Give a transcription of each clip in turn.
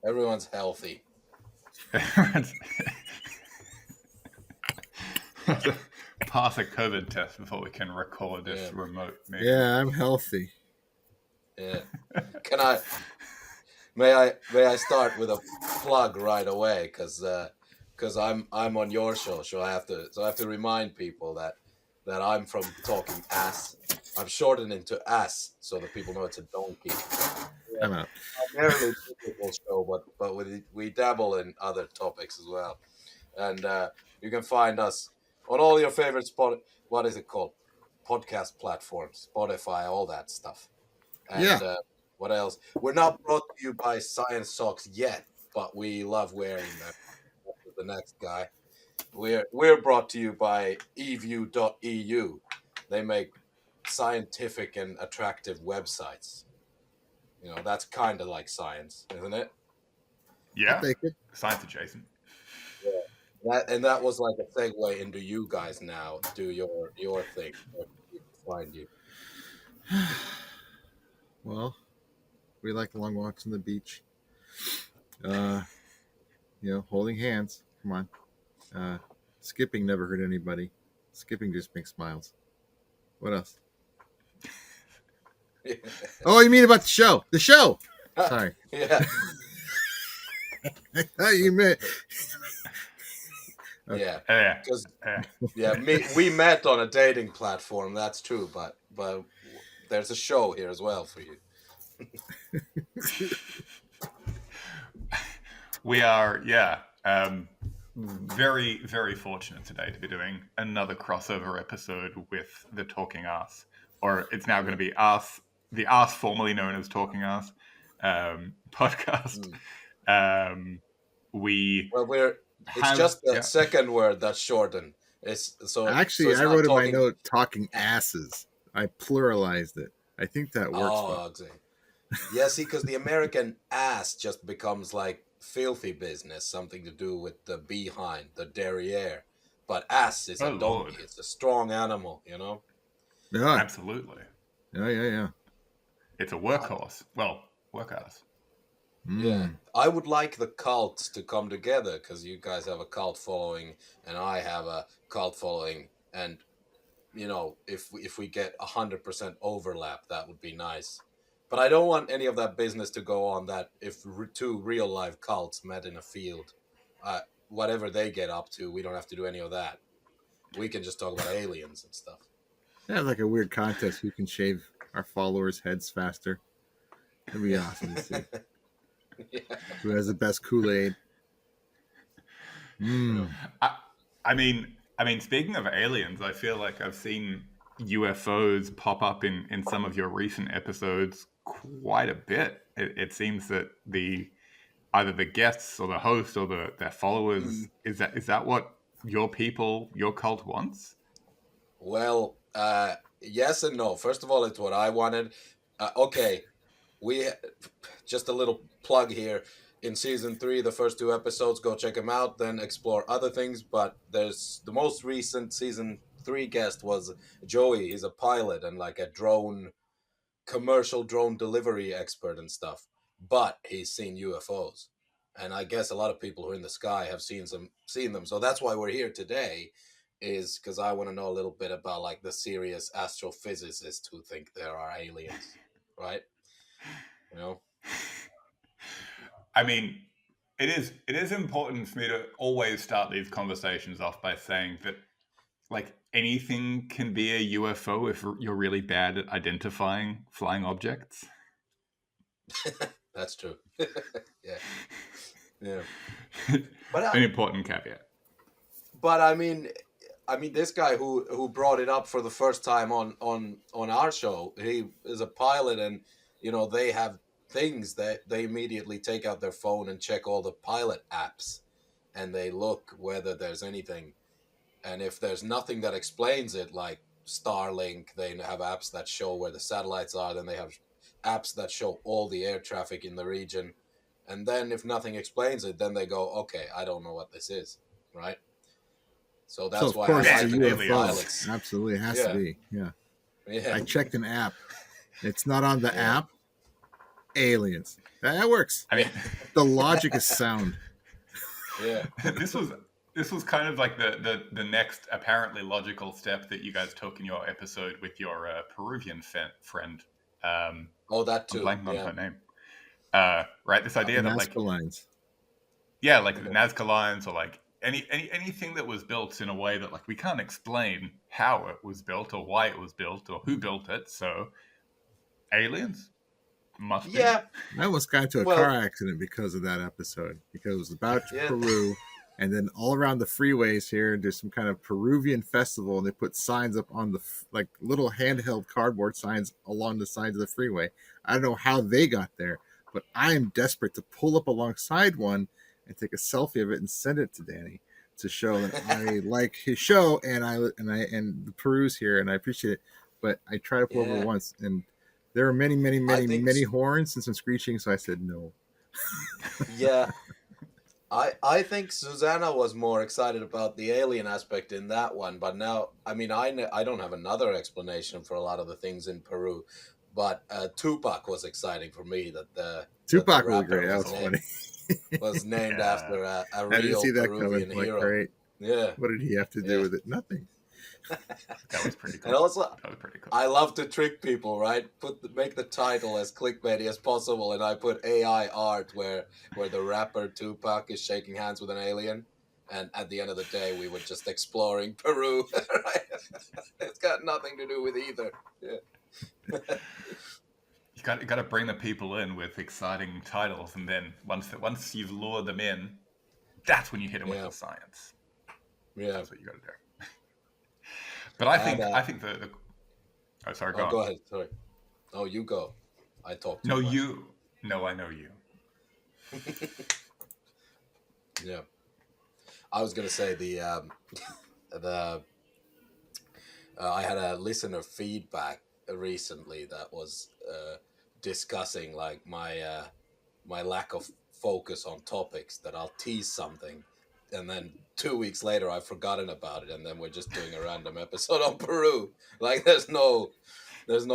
Everyone's healthy. Pass a COVID test before we can record this remote meeting. Yeah, I'm healthy. Yeah. May I start with a plug right away? Because I'm on your show, so I have to remind people that I'm from Talking Ass. I'm shortened into ass so that people know it's a donkey. Yeah. I'm out. Primarily biblical show, but we dabble in other topics as well. And you can find us on all your favorite what is it called? Podcast platforms, Spotify, all that stuff. And what else? We're not brought to you by Science Socks yet, but we love wearing them. The next guy. We're brought to you by eview.eu. They make scientific and attractive websites. You know, that's kind of like science, isn't it? Yeah, science adjacent. Yeah. That was like a segue into you guys now. Do your thing. Find you. Well, we like long walks on the beach. Holding hands. Come on. Skipping never hurt anybody. Skipping just makes smiles. What else? Oh, you mean about the show? The show. Sorry. Yeah. You meant. Okay. We met on a dating platform. That's true, but there's a show here as well for you. We are, very, very fortunate today to be doing another crossover episode with the Talking Ass, or it's now going to be Ass, the Ass formerly known as Talking Ass podcast. It's just the second word that's shortened. Actually, I wrote in my note talking asses. I pluralized it. I think that works. Oh, exactly. Yeah, see, because the American ass just becomes like filthy business, something to do with the behind, the derriere. But ass is a donkey. Lord. It's a strong animal, you know? Yeah. Absolutely. Yeah. It's a workhorse. Workhorse. Yeah. I would like the cults to come together because you guys have a cult following and I have a cult following. And, you know, if we get 100% overlap, that would be nice. But I don't want any of that business to go on that if two real-life cults met in a field, whatever they get up to, we don't have to do any of that. We can just talk about aliens and stuff. Yeah, like a weird contest who can shave our followers' heads faster. That'd be awesome to see. Yeah. Who has the best Kool-Aid? I mean, speaking of aliens, I feel like I've seen UFOs pop up in some of your recent episodes quite a bit. It seems that either the guests or the host or their followers is that what your cult wants? Well, yes and no. First of all, it's what I wanted. Okay, we just a little plug here. In season 3, the first 2 episodes, go check them out. Then explore other things. But there's the most recent season 3 guest was Joey. He's a pilot and like a commercial drone delivery expert and stuff. But he's seen UFOs, and I guess a lot of people who are in the sky have seen them. So that's why we're here today, is because I want to know a little bit about like the serious astrophysicists who think there are aliens, right? You know. I mean, it is important for me to always start these conversations off by saying that, like, anything can be a UFO if you're really bad at identifying flying objects. That's true. Yeah. But an important caveat. But I mean, this guy who brought it up for the first time on our show, he is a pilot, and you know they have things that they immediately take out their phone and check all the pilot apps, and they look whether there's anything, and if there's nothing that explains it, like Starlink, they have apps that show where the satellites are, then they have apps that show all the air traffic in the region, and then if nothing explains it, then they go, okay, I don't know what this is, right? So that's why I like the pilots. Absolutely, it has to be. Yeah. I checked an app. It's not on the app. aliens. That works. I mean, The logic is sound. Yeah. this was kind of like the next apparently logical step that you guys took in your episode with your Peruvian friend. Oh, that I'm too. blanking on Yeah. her name. Right, this idea that like Nazca lines. yeah, like the Nazca lines or like anything that was built in a way that like we can't explain how it was built or why it was built or who built it. So aliens must be. Yeah. I almost got into a Well, car accident because of that episode, because it was about Yeah. Peru, and then all around the freeways here, there's some kind of Peruvian festival, and they put signs up on the like little handheld cardboard signs along the sides of the freeway. I don't know how they got there, but I am desperate to pull up alongside one and take a selfie of it and send it to Danny to show that I like his show and the Peru's here and I appreciate it. But I tried to pull over Yeah. once and there are many, many, I many, think many horns and some screeching, so I said no. Yeah. I think Susanna was more excited about the alien aspect in that one, but now, I mean, I don't have another explanation for a lot of the things in Peru, but Tupac was exciting for me that the Tupac was rapper great. That was funny. was named Yeah. after a I didn't real see that Peruvian coming. Like, hero. great. Yeah. What did he have to do Yeah. with it? Nothing. That was pretty cool. And also, That was pretty cool. I love to trick people, right? Make the title as clickbaity as possible, and I put AI art where the rapper Tupac is shaking hands with an alien, and at the end of the day, we were just exploring Peru. Right? It's got nothing to do with either. Yeah. You got to bring the people in with exciting titles, and then once you've lured them in, that's when you hit them with Yeah. the science. Yeah. That's what you got to do. But I think And, I think the oh sorry, go on. Go ahead. Sorry. Oh, you go. I talked. No, you. No, I know you. Yeah. I was gonna say I had a listener feedback recently that was discussing like my lack of focus on topics, that I'll tease something and then 2 weeks later I've forgotten about it and then we're just doing a random episode on Peru. Like there's no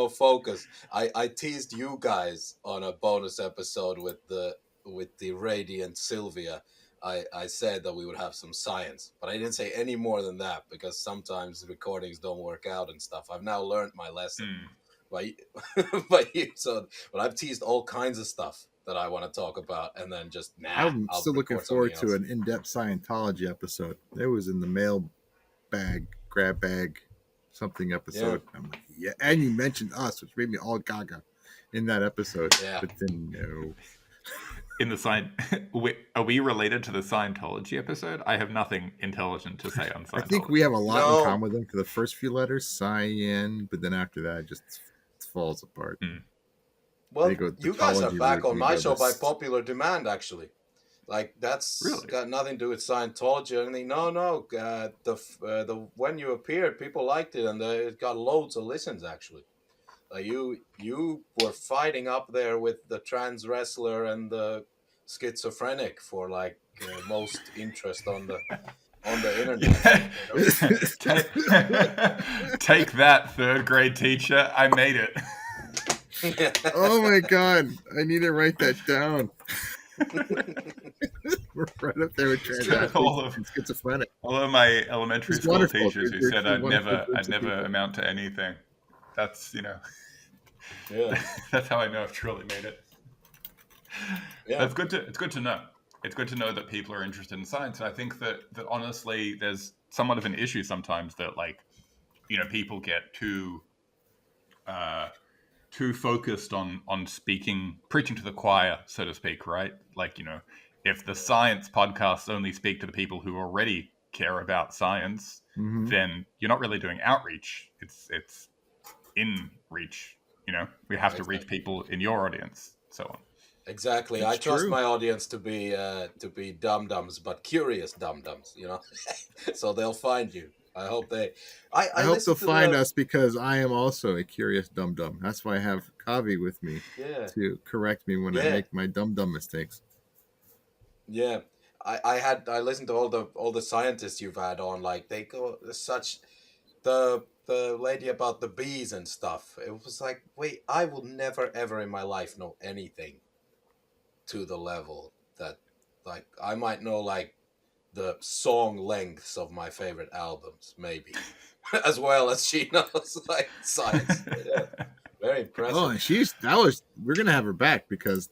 focus. I teased you guys on a bonus episode with the radiant Sylvia. I said that we would have some science, but I didn't say any more than that because sometimes recordings don't work out and stuff. I've now learned my lesson. But I've teased all kinds of stuff that I want to talk about, and then just I'm I'll still looking record forward something to else. an in-depth Scientology episode. It was in the mail bag, grab bag, something episode. I'm like, yeah, and you mentioned us, which made me all gaga in that episode. Yeah. But then no. In the are we related to the Scientology episode? I have nothing intelligent to say on Scientology. I think we have a lot No. in common with them for the first few letters, Cyan, but then after that, it just falls apart. Well, They go you guys are pathology back route, on we my go show by this- popular demand, actually. Like that's Really? got nothing to do with Scientology or anything. No. The when you appeared, people liked it, and it got loads of listens. Actually, you were fighting up there with the trans wrestler and the schizophrenic for like most interest on the internet. Take that, third grade teacher. I made it. Oh my god, I need to write that down. We're right up there with trans All athletes of- and schizophrenic. All of my elementary It's school wonderful. teachers who They're said two I'd wonderful never groups of people. amount to anything. That's Yeah, that's how I know I've truly made it. yeah, It's good to know. It's good to know that people are interested in science. And I think that honestly, there's somewhat of an issue sometimes that people get too focused on preaching to the choir, so to speak, right? Like, if the science podcasts only speak to the people who already care about science, Mhm. then you're not really doing outreach. It's in reach. We have to reach people in your audience, so on. exactly. It's I trust true. my audience to be dum-dums, but curious dum-dums. So they'll find you. I hope they. I hope they'll listened to find us because I am also a curious dum dum. That's why I have Kavi with me Yeah. to correct me when I Yeah. make my dum dum mistakes. Yeah, I listened to all the scientists you've had on. Like they go such the the lady about the bees and stuff. It was like, wait, I will never ever in my life know anything to the level that, like, I might know like the song lengths of my favorite albums, maybe, as well as she knows like science. Yeah, very Oh, impressive. and we're gonna have her back because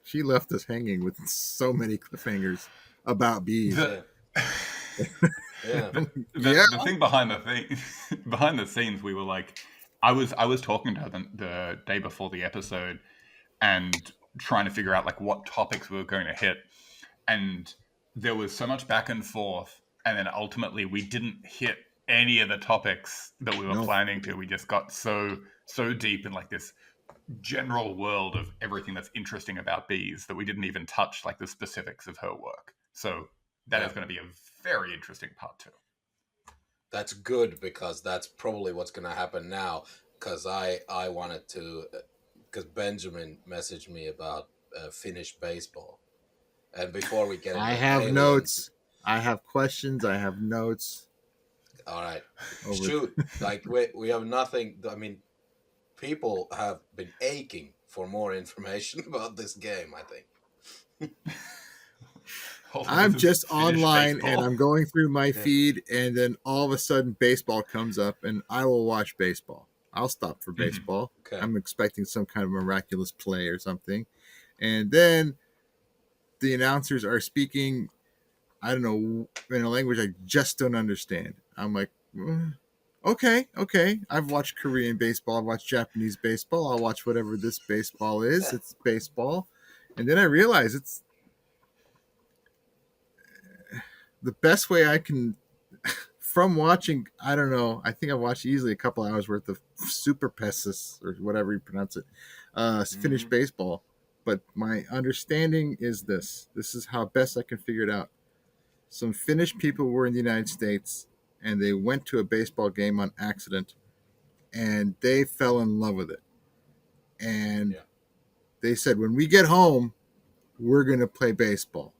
she left us hanging with so many cliffhangers about bees. the Yeah, yeah, Yeah. the thing behind the thing behind the scenes, we were like, I was talking to her the day before the episode and trying to figure out like what topics we were going to hit, and there was so much back and forth, and then ultimately we didn't hit any of the topics that we were No. planning to. We just got so deep in like this general world of everything that's interesting about bees that we didn't even touch like the specifics of her work. So that yeah. is going to be a very interesting part two. That's good because that's probably what's gonna happen now. Because I wanted to, because Benjamin messaged me about Finnish baseball, and before we get I into have aliens, notes. I have questions. I have notes. all right, Over. shoot, like we have nothing. I mean, people have been aching for more information about this game, I think. Oh, I'm this is just Finnish online and baseball. I'm going through my Yeah. feed, and then all of a sudden baseball comes up, and I will watch baseball. I'll stop for Mhm. baseball. Okay. I'm expecting some kind of miraculous play or something. And then the announcers are speaking, I don't know, in a language I just don't understand. I'm like, okay, okay. I've watched Korean baseball. I've watched Japanese baseball. I'll watch whatever this baseball is. Yeah. It's baseball. And then I realize it's the best way I can, from watching, I don't know, I think I watched easily a couple hours worth of superpesis or whatever you pronounce it, Finnish Mm-hmm. baseball. But my understanding is this. This is how best I can figure it out. Some Finnish people were in the United States and they went to a baseball game on accident and they fell in love with it. And Yeah. they said, when we get home, we're going to play baseball.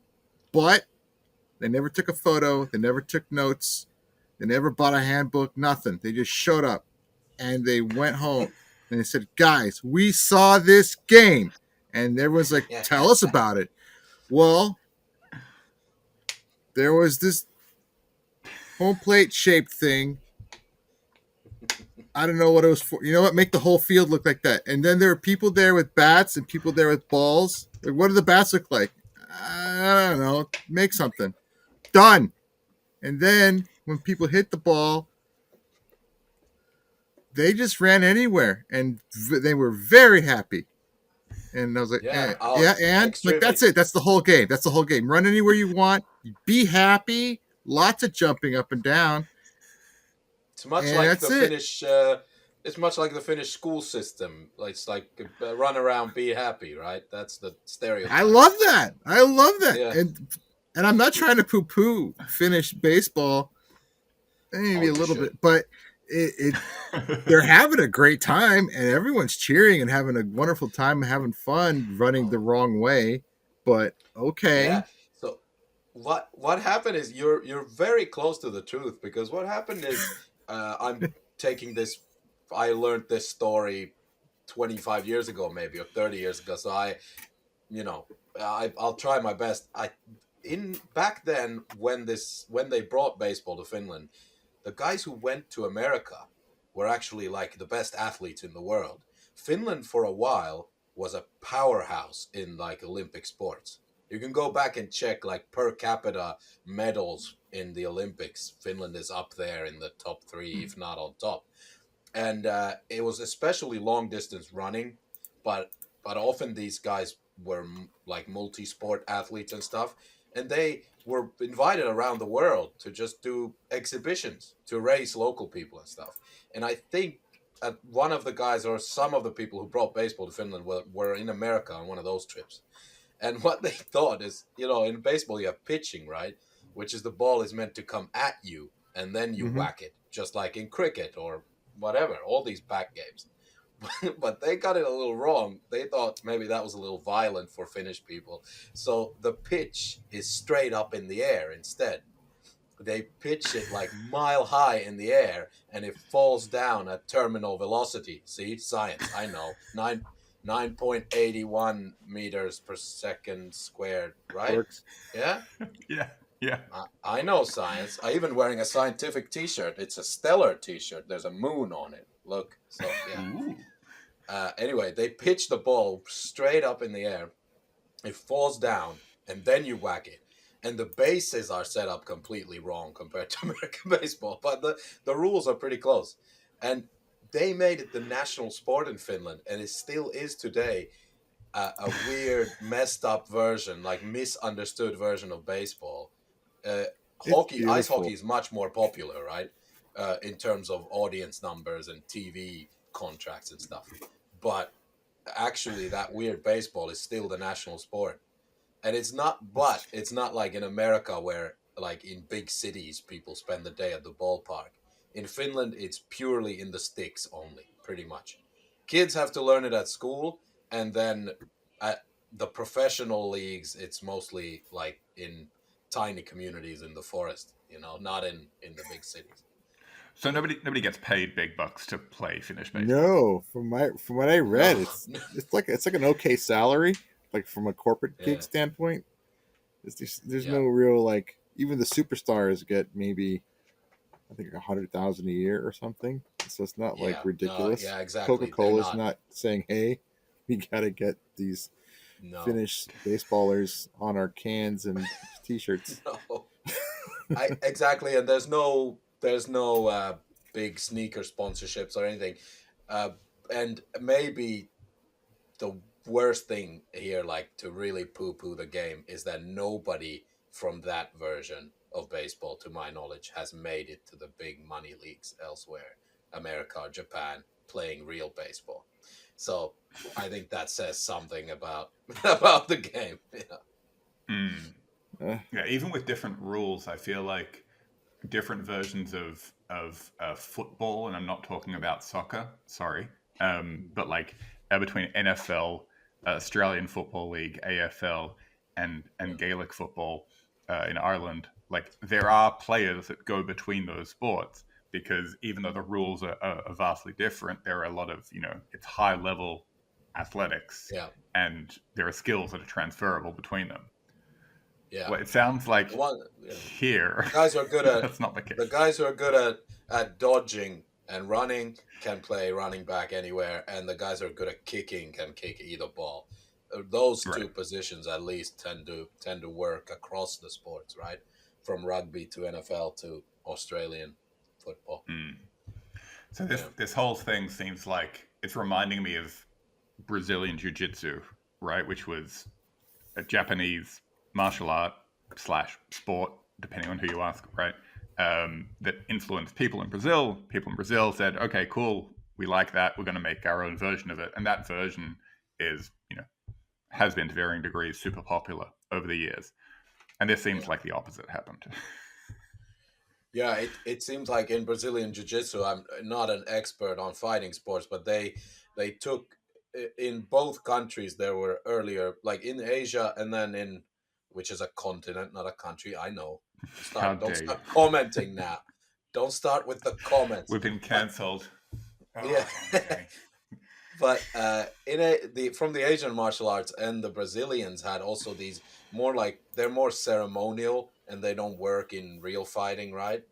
But they never took a photo, they never took notes, they never bought a handbook, nothing. They just showed up and they went home and they said, guys, we saw this game. And everyone's like, Yeah. tell us about it. Well, there was this home plate shaped thing. I don't know what it was for. You know what? Make the whole field look like that. And then there are people there with bats and people there with balls. Like, what do the bats look like? I don't know. Make something. Done. And then when people hit the ball, they just ran anywhere and they were very happy. And I was like, Yeah. yeah, and like, Extremely. that's it. That's the whole game. That's the whole game. Run anywhere you want. Be happy. Lots of jumping up and down. It's much And like that's the it. Finnish. It's much like the Finnish school system. It's like run around, be happy, right? That's the I stereotype. love that. I love that. Yeah. And I'm not trying to poo-poo Finnish baseball, maybe Oh, a you little should. bit, but they're having a great time and everyone's cheering and having a wonderful time, having fun, running the wrong way. But Yeah. okay, So what happened is you're very close to the truth, because what happened is I'm taking this. I learned this story 25 years ago, maybe, or 30 years ago. So you know, I'll try my best. In back then when they brought baseball to Finland, the guys who went to America were actually like the best athletes in the world. Finland for a while was a powerhouse in like Olympic sports. You can go back and check like per capita medals in the Olympics. Finland is up there in the top three, if not on top. And it was especially long distance running, but often these guys were like multi-sport athletes and stuff, and they were invited around the world to just do exhibitions to raise local people and stuff. And I think one of the guys or some of the people who brought baseball to Finland were in America on one of those trips. And what they thought is, in baseball you have pitching, right? Which is the ball is meant to come at you and then you mm-hmm. whack it, just like in cricket or whatever, all these back games. But they got it a little wrong. They thought maybe that was a little violent for Finnish people. So the pitch is straight up in the air instead. they pitch it like mile high in the air, and it falls down at terminal velocity. See, science. I know 9.81 meters per second squared. Right? Works. Yeah. Yeah, yeah. I know science. I even wearing a scientific T-shirt. It's a stellar T-shirt. There's a moon on it. Look. So yeah. Ooh. Anyway, they pitch the ball straight up in the air. It falls down, and then you whack it. And the bases are set up completely wrong compared to American baseball, but the rules are pretty close. And they made it the national sport in Finland, and it still is today a weird, messed up version, like misunderstood version of baseball. Uh, It's ice beautiful. hockey is much more popular, right? In terms of audience numbers and TV contracts and stuff. But actually, that weird baseball is still the national sport. And it's not like in America where, like in big cities, people spend the day at the ballpark. In Finland, it's purely in the sticks only, pretty much. Kids have to learn it at school, and then at the professional leagues, it's mostly like in tiny communities in the forest, not in the big cities. So nobody gets paid big bucks to play Finnish baseball. No, from what I read, No. it's like an okay salary, like from a corporate Yeah. gig standpoint. There's Yeah. no real like even the superstars get maybe I think 100,000 a year or something. So it's not like Yeah, ridiculous. no, yeah, exactly. Coca-Cola's not saying, "Hey, we gotta get these No. Finnish baseballers on our cans and t-shirts." No. Exactly, and there's no big sneaker sponsorships or anything, and maybe the worst thing here, like to really poo-poo the game, is that nobody from that version of baseball, to my knowledge, has made it to the big money leagues elsewhere, America or Japan, playing real baseball. So I think that says something about about the game. Yeah, even with different rules, I feel like different versions of football, and I'm not talking about soccer, sorry, but like between NFL, Australian Football League, AFL, and Gaelic football in Ireland, like there are players that go between those sports because even though the rules are vastly different, there are a lot of it's high level athletics, Yeah. and there are skills that are transferable between them. Yeah. Well, it sounds like here guys are good at that's not the case. The guys who are good at dodging and running can play running back anywhere, and the guys who are good at kicking can kick either ball. Those two positions at least tend to work across the sports, right? From rugby to NFL to Australian football. So this whole thing seems like it's reminding me of Brazilian Jiu-Jitsu, right? Which was a Japanese martial art / sport, depending on who you ask, right? That influenced people in Brazil. People in Brazil said, okay, cool, we like that. We're going to make our own version of it. And that version is, has been to varying degrees super popular over the years. And this seems like the opposite happened. Yeah, it seems like in Brazilian Jiu-Jitsu, I'm not an expert on fighting sports, but they took, in both countries, there were earlier, like in Asia and then which is a continent, not a country, I know. Don't start commenting now. Don't start with the comments. We've been cancelled. Yeah. But from the Asian martial arts, and the Brazilians had also these more like, they're more ceremonial and they don't work in real fighting, right?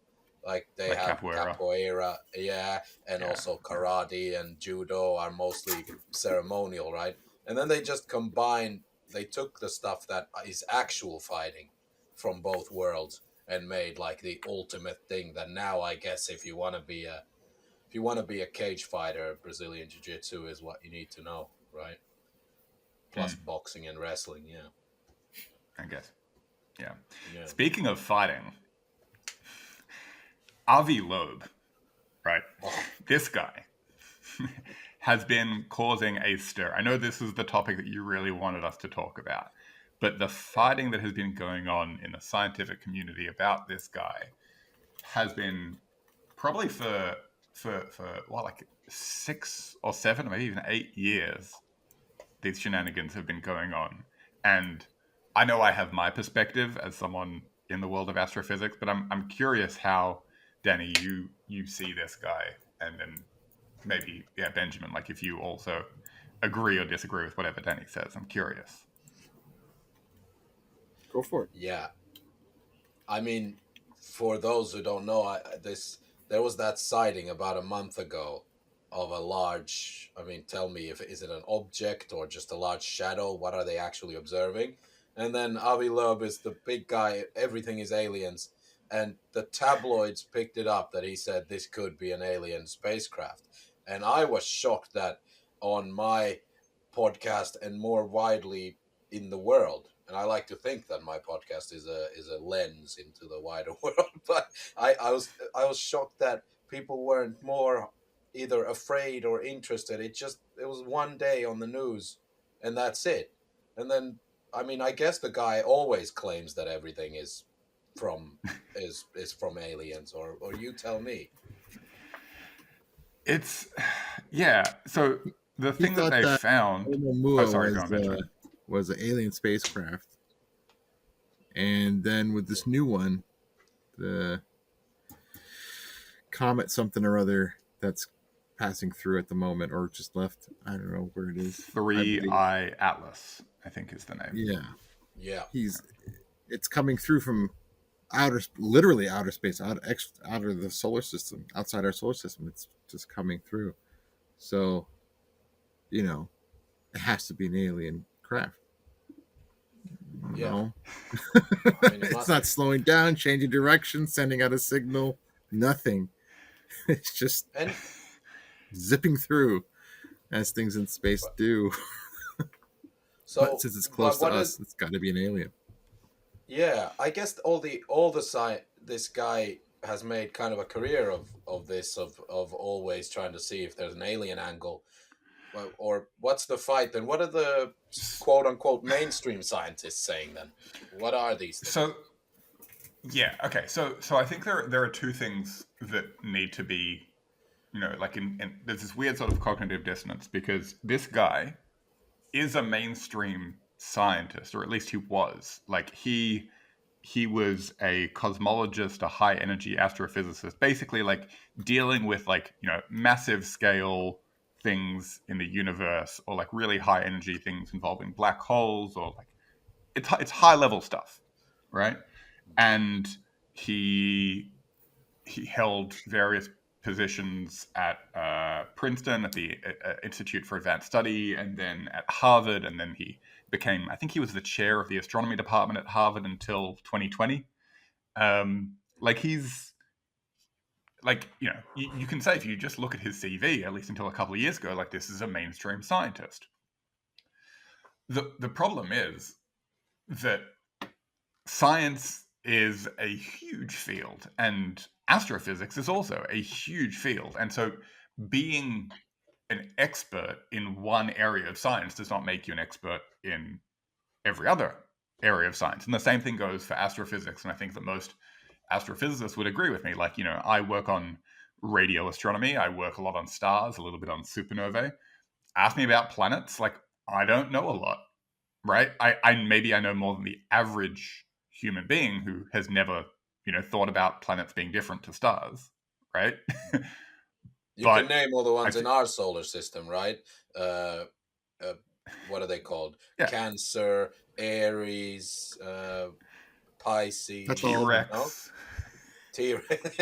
Like they have capoeira, and also karate and judo are mostly ceremonial, right? And then they just they took the stuff that is actual fighting from both worlds and made like the ultimate thing that now I guess if you want to be a cage fighter, Brazilian Jiu-Jitsu is what you need to know, right? Plus boxing and wrestling, I guess. Yeah. Speaking of fighting, Avi Loeb, right? This guy has been causing a stir. I know this is the topic that you really wanted us to talk about, but the fighting that has been going on in the scientific community about this guy has been probably for like 6 or 7 or maybe even 8 years. These shenanigans have been going on, and I know I have my perspective as someone in the world of astrophysics, but I'm curious how, Danny, you see this guy, and then maybe Benjamin, like if you also agree or disagree with whatever Danny says. I'm curious. Go for it. Yeah, I mean, for those who don't know, there was that sighting about a month ago of a large. I mean, tell me if is it an object or just a large shadow? What are they actually observing? And then Avi Loeb is the big guy. Everything is aliens, and the tabloids picked it up that he said this could be an alien spacecraft, and I was shocked that on my podcast and more widely in the world. And I like to think that my podcast is a lens into the wider world. But I was shocked that people weren't more either afraid or interested. It was one day on the news, and that's it. And then I mean I guess the guy always claims that everything is from is from aliens, or you tell me. It's So the He thing that thought they that found. Oh, Orvomaa sorry, go on, Benjamin. was an alien spacecraft, and then with this new one, the comet something or other that's passing through at the moment, or just left. I don't know where it is. 3I Atlas, I think is the name. Yeah, Yeah. It's coming through from literally outer space, out of the solar system, outside our solar system. It's just coming through. So, it has to be an alien craft. Yeah. No. I mean, It's not slowing down, changing direction, sending out a signal, nothing. It's just zipping through as things in space do. So but since it's close to us, it's got to be an alien. Yeah, I guess this guy has made kind of a career of this of always trying to see if there's an alien angle, or what's the fight then? What are the quote unquote mainstream scientists saying then? What are these things? So I think there are two things that need to be, like there's this weird sort of cognitive dissonance, because this guy is a mainstream scientist, or at least he was. Like he was a cosmologist, a high energy astrophysicist, basically like dealing with massive scale things in the universe, or like really high energy things involving black holes, or like it's high level stuff, right? And he held various positions at Princeton, at the Institute for Advanced Study, and then at Harvard, and then he became, I think he was the chair of the astronomy department at Harvard until 2020. He's you can say, if you just look at his CV, at least until a couple of years ago, like, this is a mainstream scientist. The problem is that science is a huge field, and astrophysics is also a huge field. And so being an expert in one area of science does not make you an expert in every other area of science. And the same thing goes for astrophysics. And I think that most astrophysicists would agree with me. Like, I work on radio astronomy. I work a lot on stars, a little bit on supernovae. Ask me about planets. Like, I don't know a lot, right? I know more than the average human being who has never, thought about planets being different to stars, right? You can name all the ones in our solar system, right? What are they called? Yeah. Cancer, Aries, Pisces, T-Rex. No? T-Rex.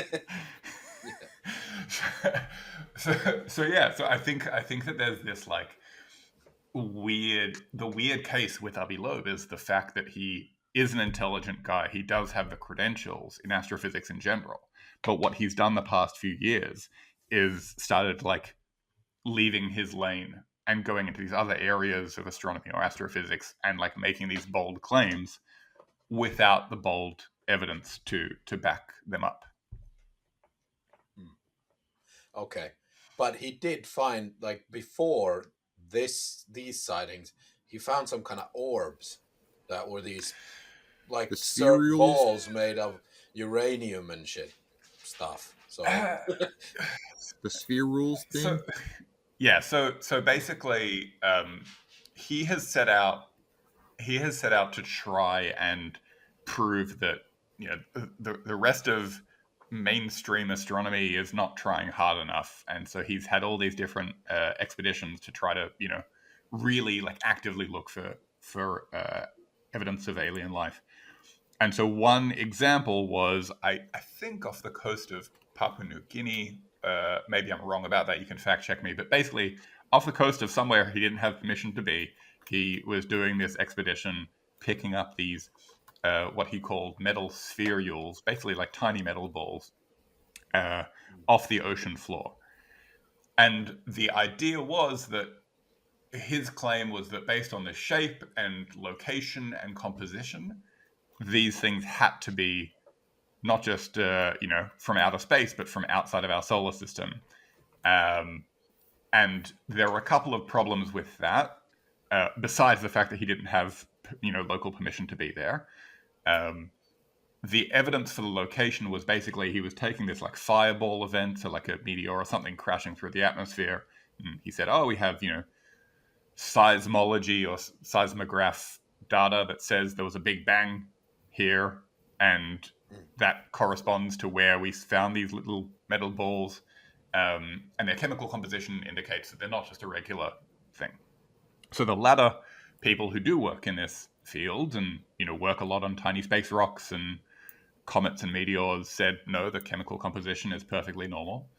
So I think that there's this like the weird case with Avi Loeb is the fact that he is an intelligent guy. He does have the credentials in astrophysics in general, but what he's done the past few years is started like leaving his lane and going into these other areas of astronomy or astrophysics and like making these bold claims without the bold evidence to back them up. Okay, but he did find, like, before these sightings, he found some kind of orbs that were these like balls made of uranium and shit stuff. So the sphere rules thing. So basically, he has set out to try and prove that the rest of mainstream astronomy is not trying hard enough, and so he's had all these different expeditions to try to really like actively look for evidence of alien life. And so one example was I think off the coast of Papua New Guinea. Maybe I'm wrong about that. You can fact check me, but basically off the coast of somewhere he didn't have permission to be, he was doing this expedition picking up these what he called metal spherules, basically like tiny metal balls, off the ocean floor. And the idea was that his claim was that based on the shape and location and composition, these things had to be not just from outer space, but from outside of our solar system. And there were a couple of problems with that, besides the fact that he didn't have local permission to be there. The evidence for the location was basically he was taking this like fireball event, so like a meteor or something crashing through the atmosphere. And he said, "Oh, we have seismology or seismograph data that says there was a big bang here, and that corresponds to where we found these little metal balls, and their chemical composition indicates that they're not just a regular thing." So the latter people who do work in this field and work a lot on tiny space rocks and comets and meteors said no, the chemical composition is perfectly normal.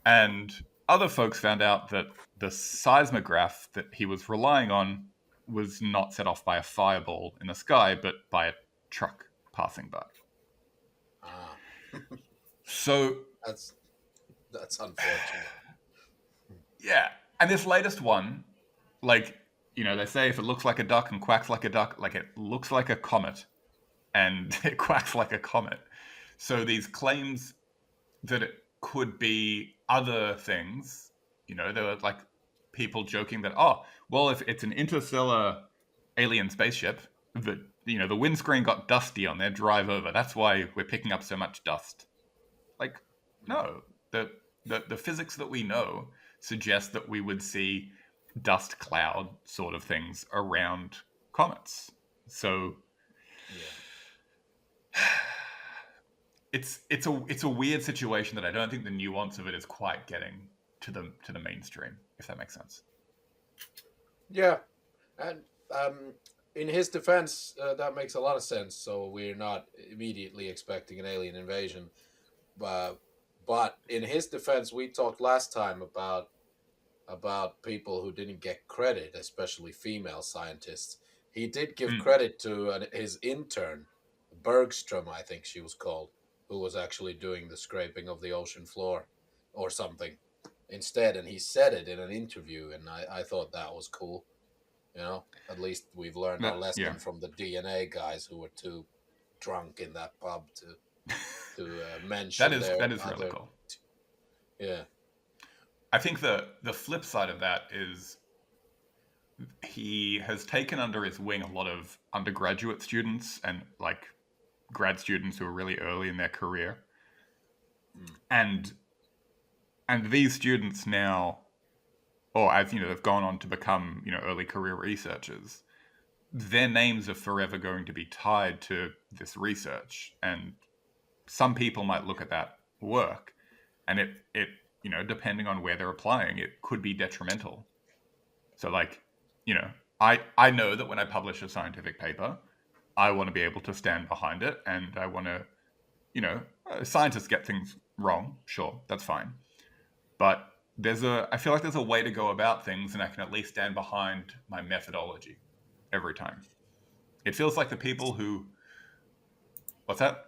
And other folks found out that the seismograph that he was relying on was not set off by a fireball in the sky, but by a truck passing by. So that's unfortunate. Yeah. And this latest one, like, they say if it looks like a duck and quacks like a duck, like it looks like a comet and it quacks like a comet. So these claims that it could be other things, there were like people joking that, oh, well, if it's an interstellar alien spaceship, the windscreen got dusty on their drive over. That's why we're picking up so much dust. Like, no, the physics that we know suggests that we would see dust cloud sort of things around comets. So it's a weird situation that I don't think the nuance of it is quite getting to the mainstream, if that makes sense. Yeah, and in his defense, that makes a lot of sense. So we're not immediately expecting an alien invasion, but in his defense, we talked last time about people who didn't get credit, especially female scientists. He did give credit to his intern, Bergstrom, I think she was called, who was actually doing the scraping of the ocean floor or something instead. And he said it in an interview, and I thought that was cool. At least we've learned our lesson from the DNA guys who were too drunk in that pub to mention that is really cool. Yeah. I think the flip side of that is he has taken under his wing a lot of undergraduate students and like grad students who are really early in their career. And these students now, or as they've gone on to become early career researchers, their names are forever going to be tied to this research. And some people might look at that work and it depending on where they're applying, it could be detrimental. So like, I know that when I publish a scientific paper, I want to be able to stand behind it, and I want to, scientists get things wrong, sure, that's fine. But I feel like there's a way to go about things, and I can at least stand behind my methodology every time. It feels like the people who, what's that?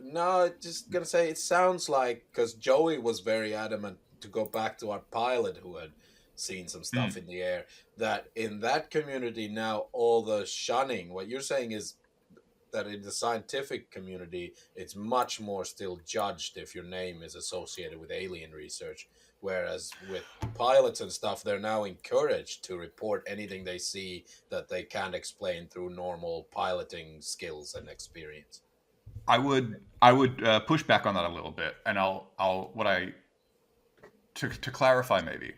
No, just gonna say it sounds like, because Joey was very adamant to go back to our pilot who had seen some stuff in the air, that in that community now all the shunning, what you're saying is that in the scientific community it's much more still judged if your name is associated with alien research, whereas with pilots and stuff they're now encouraged to report anything they see that they can't explain through normal piloting skills and experience. I would push back on that a little bit, and to clarify maybe,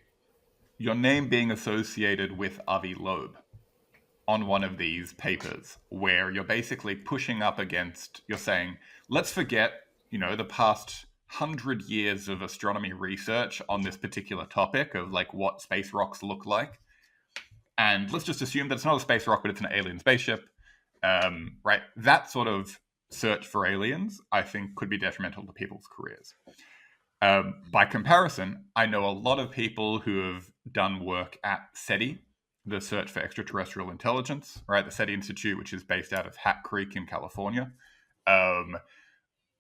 your name being associated with Avi Loeb on one of these papers where you're basically pushing up against, you're saying, let's forget, the past 100 years of astronomy research on this particular topic of like what space rocks look like. And let's just assume that it's not a space rock, but it's an alien spaceship. Right? That sort of search for aliens, I think, could be detrimental to people's careers. By comparison, I know a lot of people who have done work at SETI, the Search for Extraterrestrial Intelligence, right? The SETI Institute, which is based out of Hat Creek in California.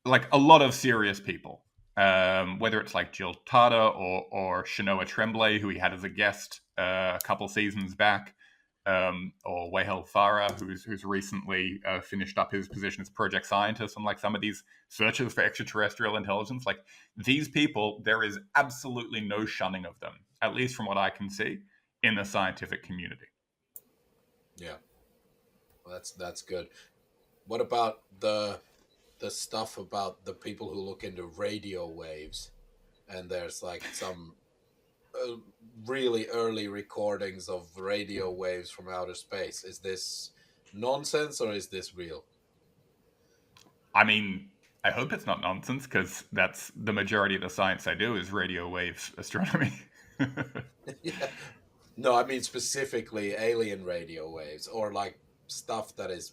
Like a lot of serious people, whether it's like Jill Tarter or Shanoa Tremblay, who he had as a guest a couple seasons back, or Wahel Farah, who's recently finished up his position as project scientist on like some of these searches for extraterrestrial intelligence. Like these people, there is absolutely no shunning of them, at least from what I can see, in the scientific community. Yeah, well, that's good. What about the stuff about the people who look into radio waves? And there's like some really early recordings of radio waves from outer space. Is this nonsense or is this real? I mean, I hope it's not nonsense, because that's the majority of the science I do is radio wave astronomy. Yeah. No, I mean specifically alien radio waves, or like stuff that is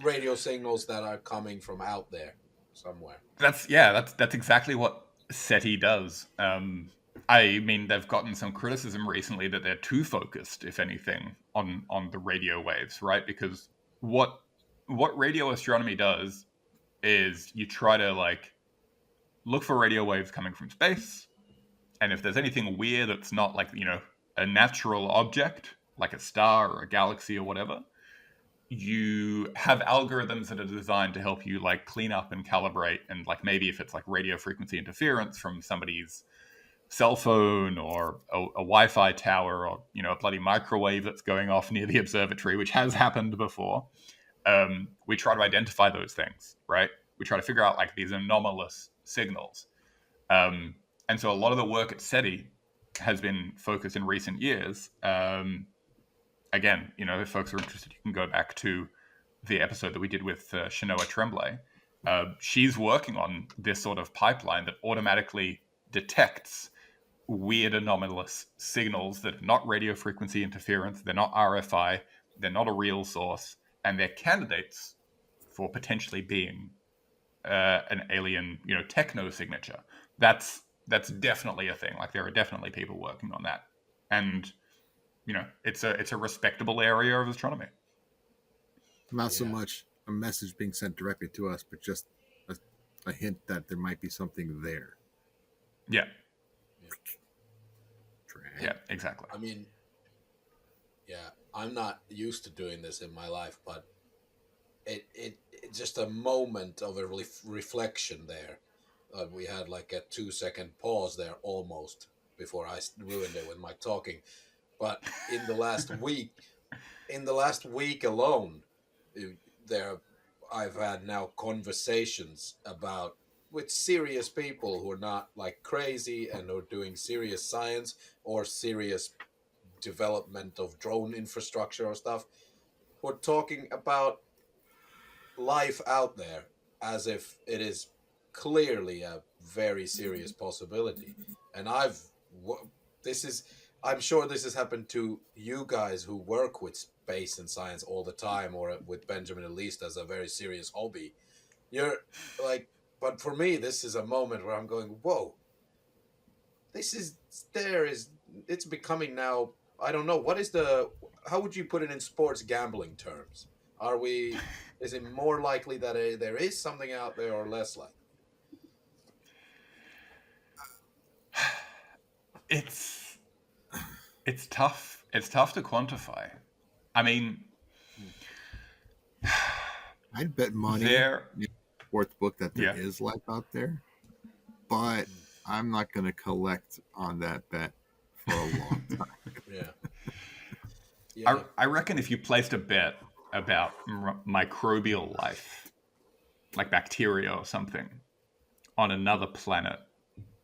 radio signals that are coming from out there somewhere. That's exactly what SETI does. I mean, they've gotten some criticism recently that they're too focused, if anything, on the radio waves, right? Because what radio astronomy does is you try to like look for radio waves coming from space, and if there's anything weird that's not like a natural object, like a star or a galaxy or whatever, you have algorithms that are designed to help you like clean up and calibrate, and like maybe if it's like radio frequency interference from somebody's cell phone or a Wi-Fi tower, or a bloody microwave that's going off near the observatory, which has happened before, we try to identify those things, right? We try to figure out like these anomalous signals, and so a lot of the work at SETI has been focused in recent years. Again, if folks are interested, you can go back to the episode that we did with Shanoa Tremblay. She's working on this sort of pipeline that automatically detects weird anomalous signals that are not radio frequency interference, they're not RFI, they're not a real source, and they're candidates for potentially being an alien, techno signature. That's definitely a thing. Like there are definitely people working on that, and it's a respectable area of astronomy. Not so much a message being sent directly to us, but just a hint that there might be something there. Yeah. Yeah, exactly. I mean, I'm not used to doing this in my life, but it just a moment of a reflection there. We had like a 2-second pause there almost before I ruined it with my talking. But in the last week alone, I've had now conversations with serious people who are not like crazy and are doing serious science or serious development of drone infrastructure or stuff. We're talking about life out there as if it is clearly a very serious possibility. And I'm sure this has happened to you guys who work with space and science all the time, or with Benjamin at least as a very serious hobby. You're like, but for me, this is a moment where I'm going, whoa, it's becoming now, I don't know, how would you put it in sports gambling terms? Is it more likely that there is something out there or less likely? It's tough. It's tough to quantify. I mean, I'd bet money in the sports book that there is life out there, but I'm not going to collect on that bet for a long time. Yeah. I reckon if you placed a bet about microbial life, like bacteria or something, on another planet,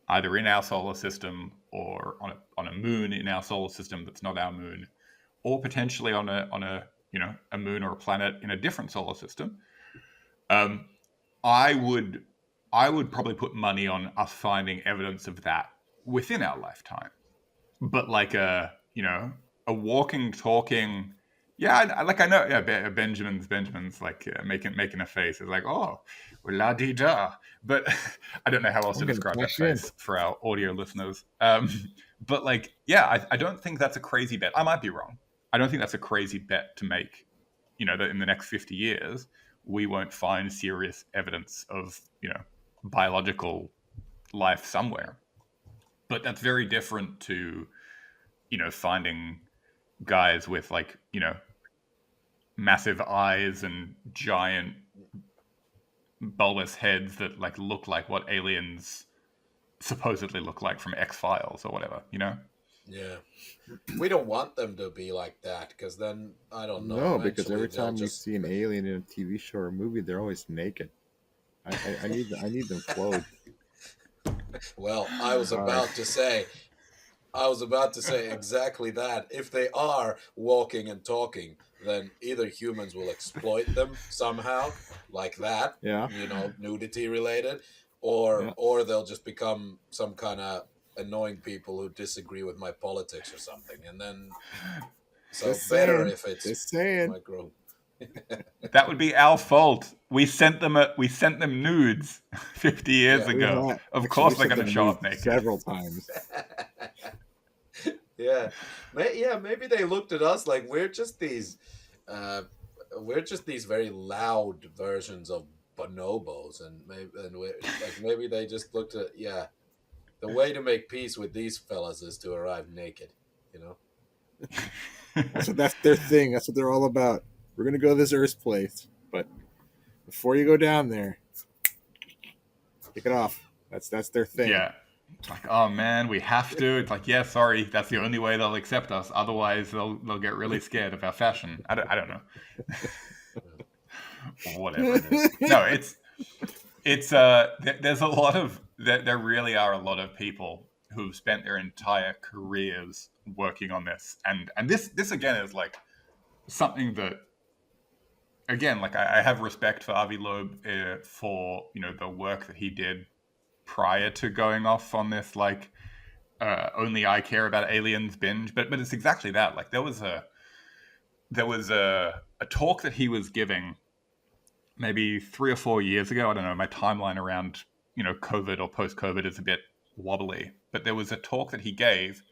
either in our solar system or on a moon in our solar system that's not our moon, or potentially on a a moon or a planet in a different solar system, I would probably put money on us finding evidence of that within our lifetime. But like a walking, talking, yeah, I know, yeah, Benjamin's like making a face. It's like, oh, la di da. But I don't know how else to I'm gonna describe that cash in. face for our audio listeners. But like, yeah, I don't think that's a crazy bet. I might be wrong. I don't think that's a crazy bet to make. That in the next 50 years we won't find serious evidence of biological life somewhere. But that's very different to finding guys with like massive eyes and giant bulbous heads that like look like what aliens supposedly look like from X-Files or whatever. Yeah. We don't want them to be like that, because then, I don't know, No, because eventually every they'll time you just... see an alien in a TV show or movie, they're always naked. I need them clothed. Well, I was about to say exactly that. If they are walking and talking, then either humans will exploit them somehow, like that, Yeah, nudity related, yeah. or they'll just become some kind of annoying people who disagree with my politics or something. And then, so Just better saying. if it's Just saying. micro. That would be our fault. We sent them nudes 50 years Yeah. ago. Of Actually, we course they're sent going to them show nudes up naked. several times. Yeah. Maybe they looked at us like we're just these very loud versions of bonobos, and maybe they just looked at, the way to make peace with these fellas is to arrive naked, That's their thing. That's what they're all about. We're gonna go to this Earth place, but before you go down there, kick it off. That's their thing. Yeah. It's like, oh man, we have to. It's like, yeah, sorry, that's the only way they'll accept us. Otherwise, they'll get really scared of our fashion. I don't know. Whatever it is. No, there's a lot of there really are a lot of people who've spent their entire careers working on this, and this again is like something that, again, like I have respect for Avi Loeb for the work that he did prior to going off on this like only I care about aliens binge, but it's exactly that. Like there was a talk that he was giving maybe 3 or 4 years ago. I don't know, my timeline around COVID or post-COVID is a bit wobbly, but there was a talk that he gave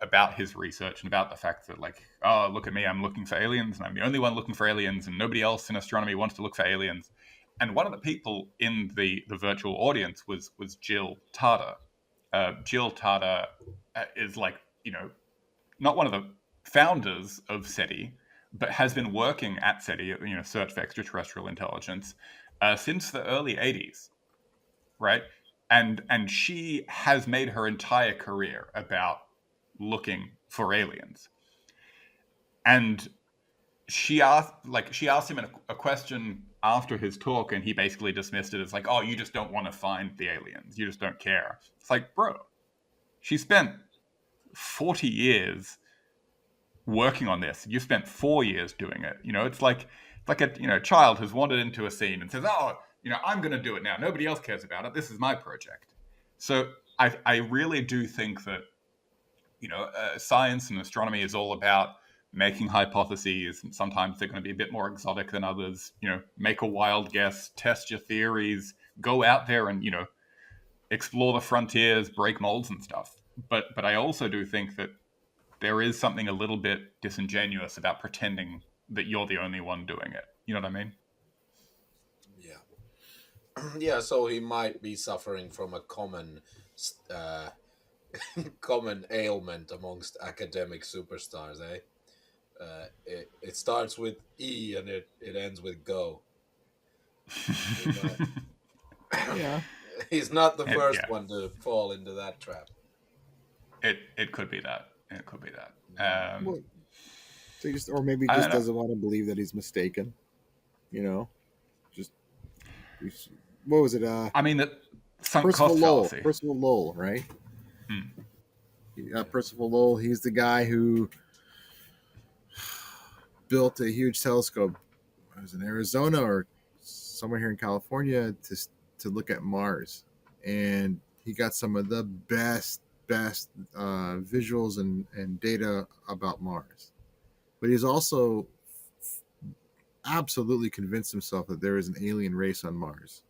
about his research and about the fact that, like, oh, look at me, I'm looking for aliens, and I'm the only one looking for aliens, and nobody else in astronomy wants to look for aliens. And one of the people in the virtual audience was Jill Tarter. Jill Tarter is like, not one of the founders of SETI, but has been working at SETI, Search for Extraterrestrial Intelligence, since the early 80s, right? And she has made her entire career about looking for aliens. And she asked him a question after his talk, and he basically dismissed it as like, oh, you just don't want to find the aliens. You just don't care. It's like, bro, she spent 40 years working on this. You spent 4 years doing it. It's like a child has wandered into a scene and says, oh, I'm going to do it now. Nobody else cares about it. This is my project. So I really do think that, science and astronomy is all about making hypotheses, and sometimes they're going to be a bit more exotic than others. Make a wild guess, test your theories, go out there and, explore the frontiers, break molds and stuff. But I also do think that there is something a little bit disingenuous about pretending that you're the only one doing it. You know what I mean? Yeah. Yeah, so he might be suffering from a common common ailment amongst academic superstars, eh? It starts with E and it ends with go. Yeah. He's not the first Yeah. one to fall into that trap. It could be that. It could be that. Well, so or maybe I he just don't know. doesn't want to believe that he's mistaken. Just what was it? I mean, that sunk cost fallacy. Percival Lowell, right? Percival Lowell. He's the guy who built a huge telescope. It was in Arizona or somewhere here in California to look at Mars, and he got some of the best visuals and data about Mars. But he's also absolutely convinced himself that there is an alien race on Mars,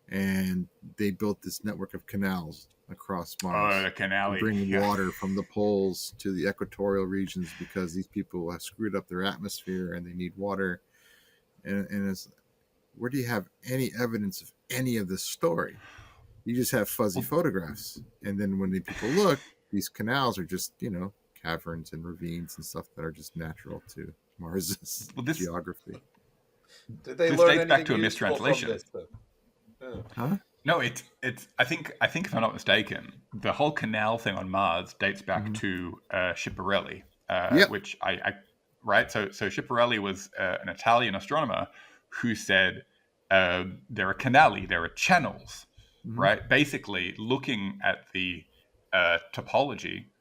and they built this network of canals across Mars Oh, the canal. to bring water from the poles to the equatorial regions because these people have screwed up their atmosphere and they need water. And it's, where do you have any evidence of any of this story? You just have fuzzy photographs, and then when the people look, these canals are just caverns and ravines and stuff that are just natural to Mars's geography. Did they this learn dates back anything to a useful from mistranslation. this, though? Yeah. Huh? No, it's. I think if I'm not mistaken, the whole canal thing on Mars dates back to Schiaparelli, which I right. So Schiaparelli was an Italian astronomer who said there are canali, there are channels, right? Basically, looking at the topography,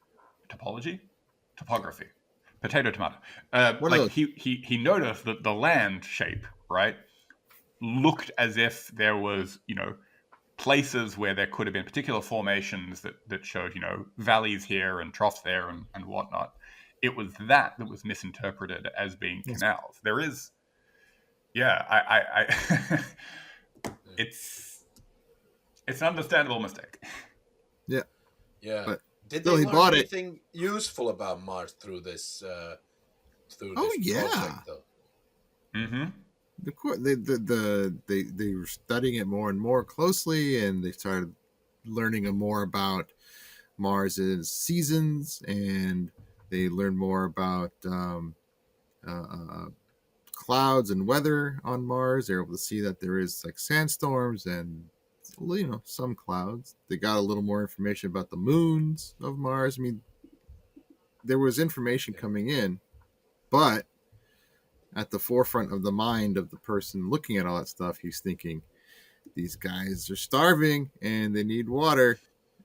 potato tomato. Like he noticed that the land shape, right, looked as if there was places where there could have been particular formations that showed, valleys here and troughs there and whatnot. It was that was misinterpreted as being canals. There is, I it's an understandable mistake. Yeah. But did still, they he learn bought anything useful about Mars through this project, though? Mm-hmm. They were studying it more and more closely, and they started learning more about Mars's seasons, and they learned more about clouds and weather on Mars. They're able to see that there is like sandstorms and some clouds. They got a little more information about the moons of Mars. I mean, there was information coming in, but at the forefront of the mind of the person looking at all that stuff, he's thinking, these guys are starving and they need water.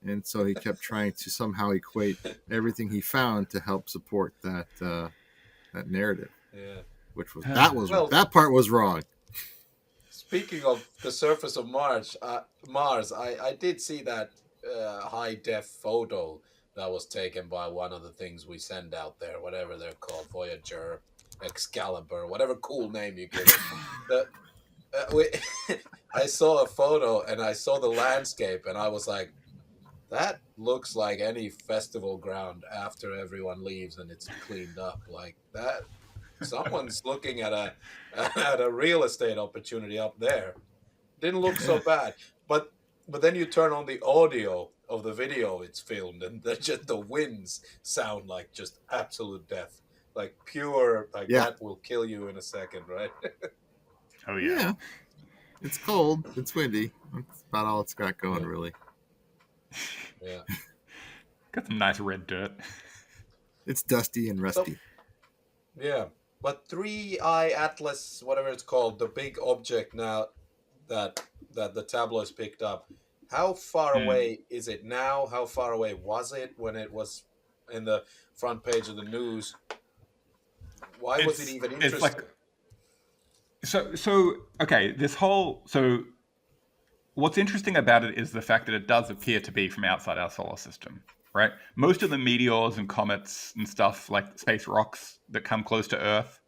And so he kept trying to somehow equate everything he found to help support that narrative. Yeah. Which was that part was wrong. Speaking of the surface of Mars, I did see that high def photo that was taken by one of the things we send out there, whatever they're called, Voyager, Excalibur, whatever cool name you give it. I saw a photo and I saw the landscape and I was like, that looks like any festival ground after everyone leaves and it's cleaned up. Like that, someone's looking at a real estate opportunity up there. Didn't look so bad, but then you turn on the audio of the video it's filmed, and the winds sound like just absolute death, like pure, like that will kill you in a second, right? Oh yeah. It's cold. It's windy. That's about all it's got going, really. Yeah. Got some nice red dirt. It's dusty and rusty. So, but 3i Atlas, whatever it's called, the big object now that the tabloids picked up, how far away is it now? How far away was it when it was in the front page of the news? Why was it even interesting? What's interesting about it is the fact that it does appear to be from outside our solar system, right? Most of the meteors and comets and stuff, like space rocks that come close to Earth,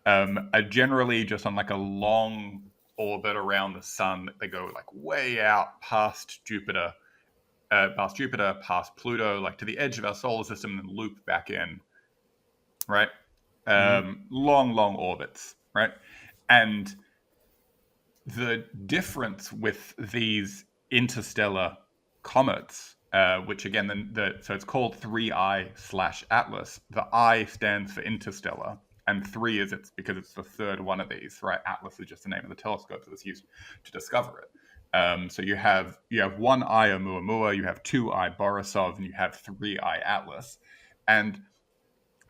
are generally just on like a long orbit around the sun. They go like way out past Jupiter, past Pluto, like to the edge of our solar system, and then loop back in, right? Long orbits, right? And the difference with these interstellar comets, which again, so it's called 3I/Atlas. The I stands for interstellar, and 3 because it's the third one of these, right? Atlas is just the name of the telescope that was used to discover it. So you have 1I Oumuamua, you have 2I Borisov, and you have 3I Atlas. And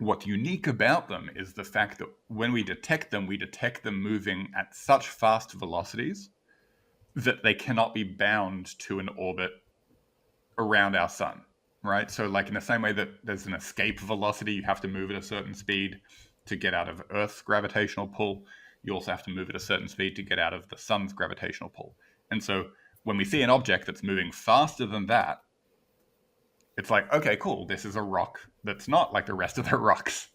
what's unique about them is the fact that when we detect them moving at such fast velocities that they cannot be bound to an orbit around our sun, right? So like in the same way that there's an escape velocity, you have to move at a certain speed, to get out of Earth's gravitational pull. You also have to move at a certain speed to get out of the sun's gravitational pull. And so when we see an object that's moving faster than that, it's like, okay, cool, this is a rock that's not like the rest of the rocks.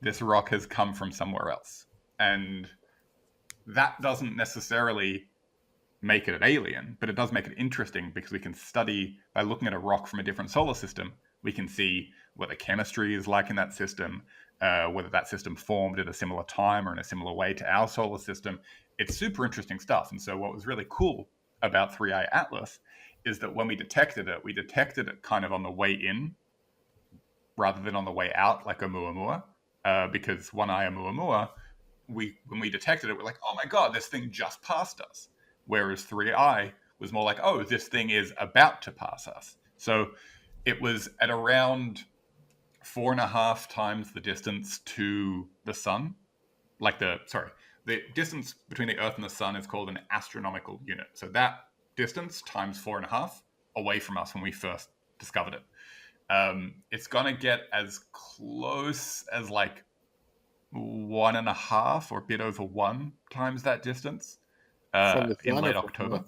This rock has come from somewhere else. And that doesn't necessarily make it an alien, but it does make it interesting because we can study, by looking at a rock from a different solar system, we can see what the chemistry is like in that system, whether that system formed at a similar time or in a similar way to our solar system. It's super interesting stuff. And so what was really cool about 3i Atlas is that when we detected it kind of on the way in rather than on the way out like Oumuamua, because 1i Oumuamua, when we detected it, we're like, oh my god, this thing just passed us. Whereas 3i was more like, oh, this thing is about to pass us. So it was at around 4.5 times the distance to the sun. The distance between the Earth and the sun is called an astronomical unit. So that distance times 4.5 away from us when we first discovered it. It's going to get as close as like 1.5 or a bit over 1 times that distance in late October.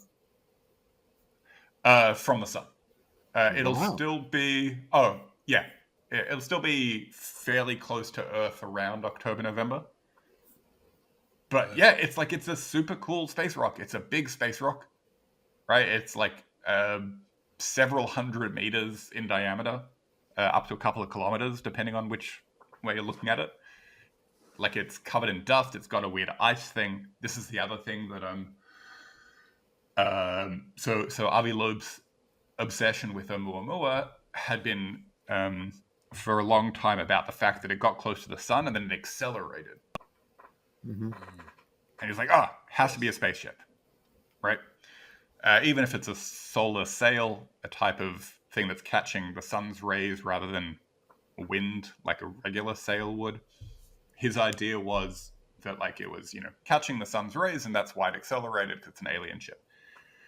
From the sun. It'll still be... Oh, yeah. It'll still be fairly close to Earth around October, November. But yeah, it's a super cool space rock. It's a big space rock, right? It's like several hundred meters in diameter, up to a couple of kilometers, depending on which way you're looking at it. Like, it's covered in dust. It's got a weird ice thing. This is the other thing that so Avi Loeb's obsession with Oumuamua had been for a long time about the fact that it got close to the sun and then it accelerated. Mm-hmm. And he's like, has to be a spaceship, right? Even if it's a solar sail, a type of thing that's catching the sun's rays rather than wind, like a regular sail would. His idea was that, like, it was, catching the sun's rays, and that's why it accelerated, because it's an alien ship.